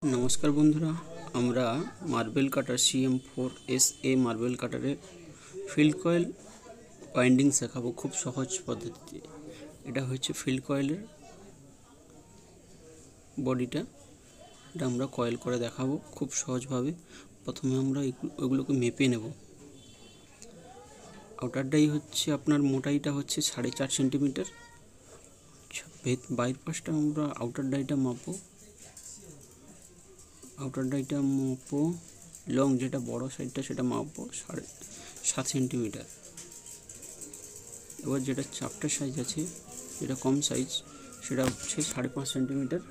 নমস্কার বন্ধুরা, আমরা মার্বেল কাটার CM4SA মার্বেল কাটারের ফিল্ড কয়েল ওয়াইন্ডিং শেখাবো খুব সহজ পদ্ধতিতে। এটা হচ্ছে ফিল্ড কয়েলের বডিটা, এটা আমরা কয়েল করে দেখাবো খুব সহজভাবে। প্রথমে আমরা ওগুলোকে মেপে নেব। আউটার ডাই হচ্ছে আপনার মোটাইটা হচ্ছে 4.5 সেন্টিমিটার। বাইরের পাশটা আমরা আউটার ডাইটা মাপবো। আউটার ডাইটা মাপবো, লং যেটা বড় সাইডটা সেটা মাপবো 7.5 সেন্টিমিটার। এবার যেটা চাপটার সাইজ আছে, যেটা কম সাইজ, সেটা হচ্ছে 5.5 সেন্টিমিটার।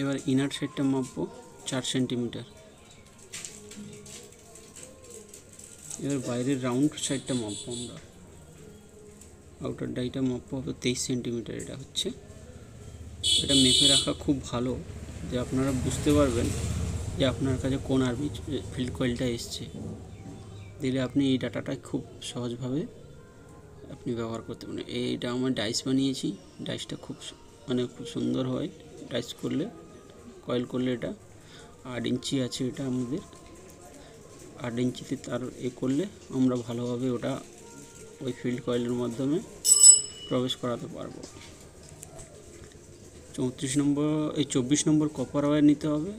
এবার ইনার সাইডটা মাপবো 4 সেন্টিমিটার। এবার বাইরের রাউন্ড সাইডটা মাপবো আমরা। আউটার ডাইটা মাপবো হবে 23 সেন্টিমিটার। এটা মেপে রাখা খুব ভালো, যে আপনারা বুঝতে পারবেন যে আপনার কাছে কোন আরবি ফিল্ড কয়েলটা এসছে। দিলে আপনি এই ডাটাটা খুব সহজভাবে আপনি ব্যবহার করতে পারেন। এইটা আমার ডাইস বানিয়েছি। ডাইসটা খুব খুব সুন্দর হয় ডাইস করলে, কয়েল করলে। এটা 8 ইঞ্চি আছে। এটা আমাদের 8 ইঞ্চিতে তার করলে আমরা ভালোভাবে ওটা ওই ফিল্ড কয়েলের মাধ্যমে প্রবেশ করাতে পারবো। 24 নম্বর কপার ওয়্যার নিতে হবে,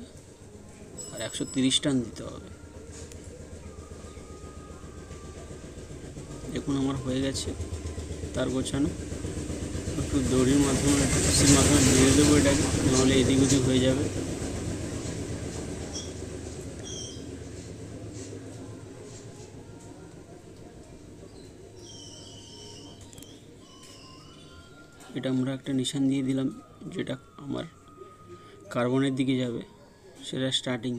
আর 130 টান দিতে হবে। দেখুন আমার হয়ে গেছে তার গোছানো। একটু দড়ির মাধ্যমে দিয়ে দেবো এটাকে, নাহলে এদিক ওদিক হয়ে যাবে। এটা আমরা একটা নিশান দিয়ে দিলাম, যেটা আমার কার্বনের দিকে যাবে। সেটা স্টার্টিং,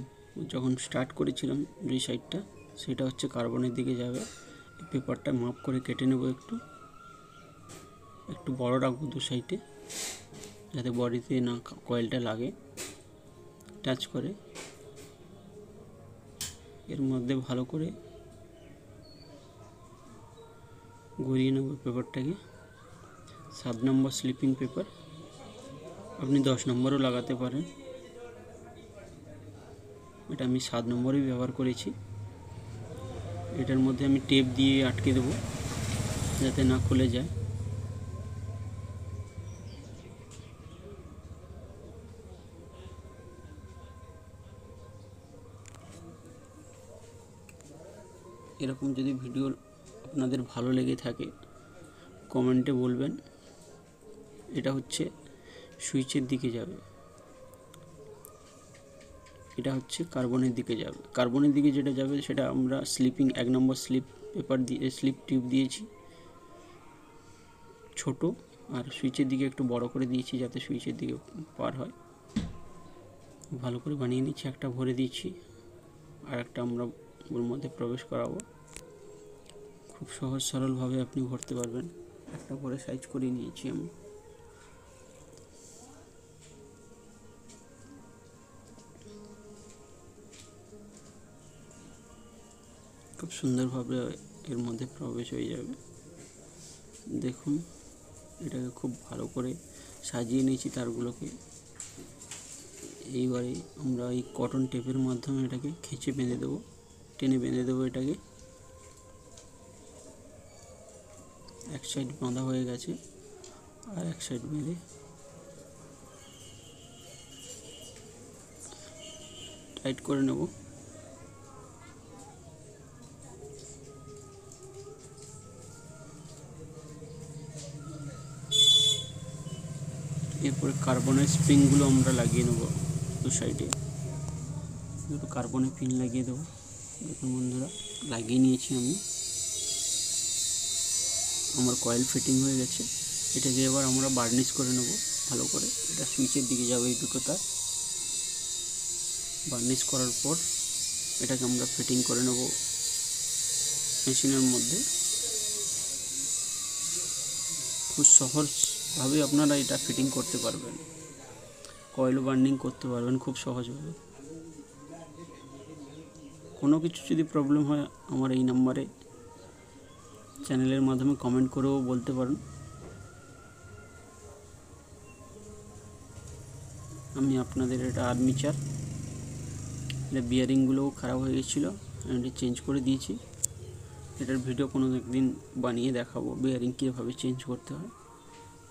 যখন স্টার্ট করেছিলাম দুই সাইডটা, সেটা হচ্ছে কার্বনের দিকে যাবে। পেপারটা মাপ করে কেটে নেব, একটু বড় রাখবো দু সাইডে, যাতে বডিতে না কয়েলটা লাগে টাচ করে। এর মধ্যে ভালো করে ঘুরিয়ে নেব পেপারটাকে। 7 নম্বর স্লিপিং পেপার, আপনি 10 নম্বরও লাগাতে পারেন। এটা আমি 7 নম্বরই ব্যবহার করেছি। এটার মধ্যে আমি টেপ দিয়ে আটকে দেবো, যাতে না খুলে যায়। এরকম যদি ভিডিও আপনাদের ভালো লেগে থাকে, কমেন্টে বলবেন। এটা হচ্ছে সুইচের দিকে যাবে, এটা হচ্ছে কার্বনের দিকে যাবে। কার্বনের দিকে যেটা যাবে সেটা আমরা 1 নম্বর স্লিপ পেপার দিয়ে স্লিপ টিউব দিয়েছি ছোট, আর সুইচের দিকে একটু বড় করে দিয়েছি, যাতে সুইচের দিকে পার হয়। ভালো করে বানিয়ে নিচ্ছি। একটা ভরে দিয়েছি, আর একটা আমরা ওর মধ্যে প্রবেশ করাবো। খুব সহজ সরলভাবে আপনি ভরতে পারবেন। একটা করে সাইজ করে নিয়েছি আমি। খুব সুন্দরভাবে এর মধ্যে প্রবেশ হয়ে যাবে। দেখুন, এটাকে খুব ভালো করে সাজিয়ে নিয়েছি তারগুলোকে। এইবারে আমরা এই কটন টেপের মাধ্যমে এটাকে টেনে বেঁধে দেবো এটাকে। এক সাইড বাঁধা হয়ে গেছে, আর এক সাইড বেঁধে টাইট করে নেব। এরপরে কার্বনের স্প্রিংগুলো আমরা লাগিয়ে নেব দু সাইডে। দুটো কার্বনের পিন লাগিয়ে দেবো। দেখুন বন্ধুরা, লাগিয়ে নিয়েছি আমি। আমার কয়েল ফিটিং হয়ে গেছে। এটাকে এবার আমরা বার্নিশ করে নেব ভালো করে। এটা সুইচের দিকে যাবে এই দুটো তার। বার্নিশ করার পর এটাকে আমরা ফিটিং করে নেব মেশিনের মধ্যে। খুব সহজভাবে আপনারা এটা ফিটিং করতে পারবেন, কয়েল বার্নিং করতে পারবেন খুব সহজভাবে। কোনো কিছু যদি প্রবলেম হয়, আমার এই নাম্বারে চ্যানেলের মাধ্যমে কমেন্ট করেও বলতে পারেন। আমি আপনাদের এটা আর্মিচার, এটা বিয়ারিংগুলোও খারাপ হয়ে গেছিলো, আমি এটা চেঞ্জ করে দিয়েছি। এটার ভিডিও কোনো একদিন বানিয়ে দেখাবো বিয়ারিং কীভাবে চেঞ্জ করতে হয়।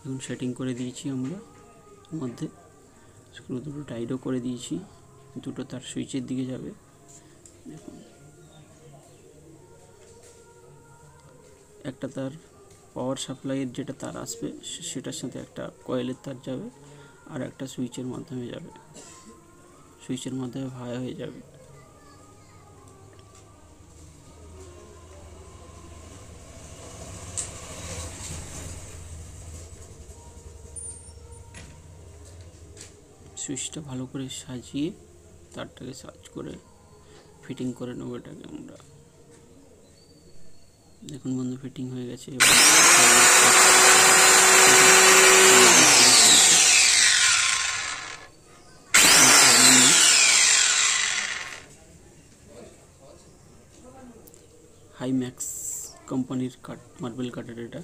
এখন সেটিং করে দিয়েছি আমরা, মধ্যে স্ক্রু দুটো টাইটও করে দিয়েছি, দুটো তার সুইচের দিকে যাবে। দেখুন একটা তার পাওয়ার সাপ্লাইয়ের যেটা তার আসবে সেটার সাথে একটা কয়েলের তার যাবে, আর একটা সুইচের মাধ্যমে যাবে, সুইচের মাধ্যমে ভায়া হয়ে যাবে। সুইচটা ভালো করে সাজিয়ে তারটাকে সার্চ করে ফিটিং করে নেবো এটাকে আমরা। দেখুন বন্ধু ফিটিং হয়ে গেছে। হাইম্যাক্স কোম্পানির কাট, মার্বেল কাটের এটা।